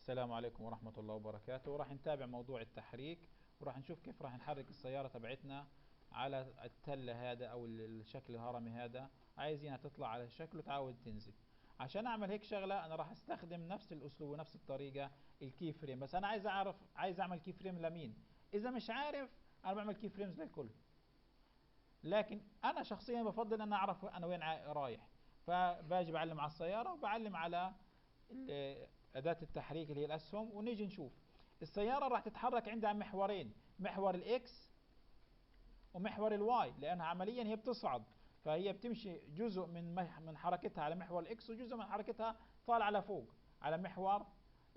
السلام عليكم ورحمة الله وبركاته. راح نتابع موضوع التحريك، وراح نشوف كيف راح نحرك السيارة تبعتنا على التلة هذا او الشكل الهرمي هذا. عايزينها تطلع على شكل وتعاود تنزل. عشان اعمل هيك شغلة انا راح استخدم نفس الاسلوب ونفس الطريقة، الكي فريم. بس انا عايز اعرف، عايز اعمل كي فريم لمين؟ اذا مش عارف انا بعمل كي فريمز للكل، لكن انا شخصيا بفضل ان اعرف انا وين رايح. فباجي بعلم على السيارة وبعلم على أداة التحريك اللي هي الأسهم، ونيجي نشوف السيارة راح تتحرك عندها محورين، محور الإكس ومحور الواي، لأنها عمليا هي بتصعد، فهي بتمشي جزء من حركتها على محور الإكس، وجزء من حركتها طالع على فوق على محور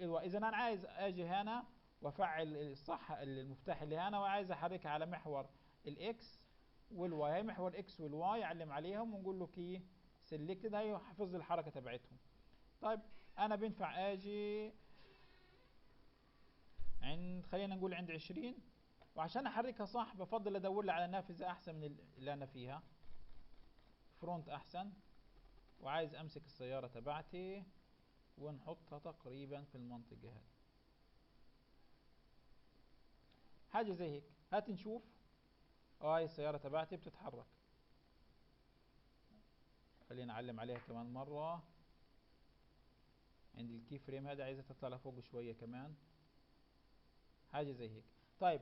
الواي. إذا أنا عايز أجي هنا وأفعل الصح المفتاح اللي هنا، وعايز أحركها على محور الإكس والواي. هي محور الإكس والواي أعلم عليهم ونقول له كي سيلكتد، هي حفظ لي الحركة تبعتهم. طيب انا بينفع اجي عند، خلينا نقول عند 20، وعشان احركها صح بفضل ادور لي على نافذة احسن من اللي انا فيها، فرونت احسن. وعايز امسك السيارة تبعتي ونحطها تقريبا في المنطقة هذه، حاجة زي هيك. هات نشوف. هاي السيارة تبعتي بتتحرك، خلينا اعلم عليها كمان مرة. عند الكي فريم هذا عايزة تطلع لفوق شوية كمان، حاجة زي هيك. طيب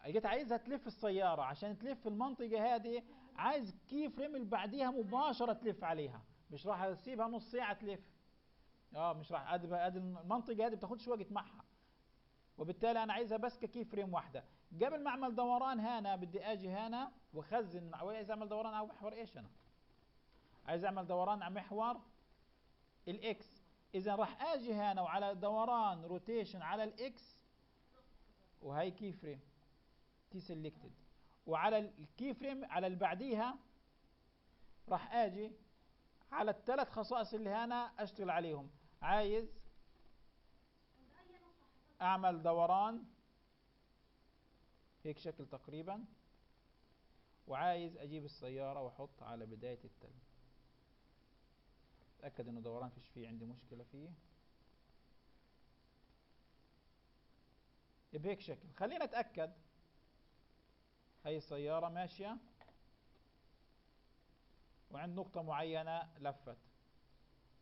جيت عايزها تلف السيارة، عشان تلف المنطقة هذه عايز كي فريم اللي بعديها مباشرة تلف عليها، مش راح اسيبها نص ساعة تلف. مش راح ادي المنطقة هذه بتاخدش وقت معها، وبالتالي انا عايزها بس ككي فريم واحدة. قبل ما اعمل دوران هنا بدي اجي هنا واخزن. عايز اعمل دوران على محور ايش؟ انا عايز اعمل دوران على محور الاكس. اذا راح اجي هنا وعلى دوران روتيشن على الاكس، وهي كي فريم تي سيلكتد، وعلى الكي فريم على اللي بعديها راح اجي على الثلاث خصائص اللي هنا اشتغل عليهم. عايز اعمل دوران هيك شكل تقريبا، وعايز اجيب السيارة واحط على بداية التل. اتأكد انه دوران فيش فيه عندي مشكلة فيه بهيك شكل. خلينا اتأكد. هي السيارة ماشية وعند نقطة معينة لفت.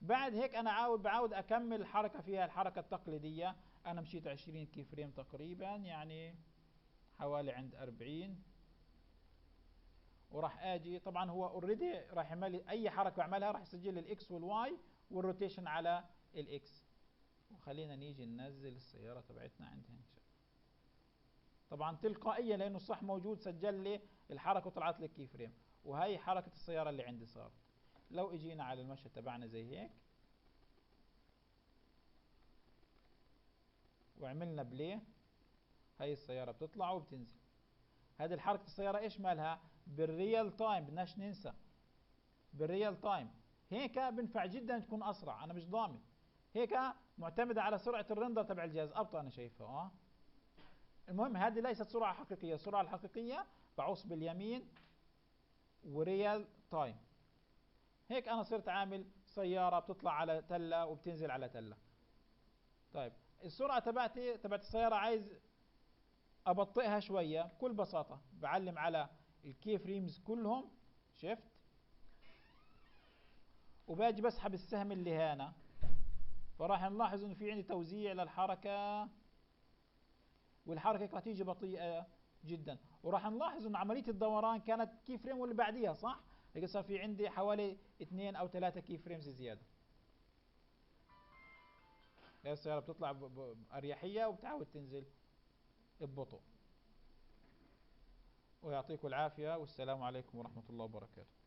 بعد هيك انا بعاود اكمل الحركة فيها الحركة التقليدية. انا مشيت 20 كي فريم تقريبا، يعني حوالي عند 40. وراح اجي، طبعا هو اوريدي راح يعمل لي اي حركة بعملها راح يسجل لي الاكس والواي والروتيشن على الاكس. وخلينا نيجي ننزل السيارة تبعتنا عند هنا. طبعا تلقائيا لانه الصح موجود سجل لي الحركة وطلعت لي كي فريم. وهي حركة السيارة اللي عندي صارت. لو اجينا على المشهد تبعنا زي هيك وعملنا بليه، هاي السيارة بتطلع وبتنزل. هذه الحركة السيارة ايش مالها؟ بالريال تايم، بدناش ننسى بالريال تايم. هيك بنفع جدا تكون اسرع، انا مش ضامن. هيك معتمدة على سرعة الرندر تبع الجهاز، ابطأ انا شايفها. المهم هذه ليست سرعة حقيقية. السرعة الحقيقية بعوص باليمين وريال تايم. هيك انا صرت عامل سيارة بتطلع على تلة وبتنزل على تلة. طيب السرعة تبعت السيارة عايز ابطئها شوية. بكل بساطة بعلم على الكي فريمز كلهم، شفت، وباجي بسحب السهم اللي هنا. فراح نلاحظ انه في عندي توزيع للحركة، والحركة راح تيجي بطيئة جدا. وراح نلاحظ انه عملية الدوران كانت كي فريم واللي بعديها صح. هيك صار في عندي حوالي 2 أو 3 كي فريمز زيادة. السيارة بتطلع بأريحية وبتعاود تنزل ببطء. ويعطيكم العافية والسلام عليكم ورحمة الله وبركاته.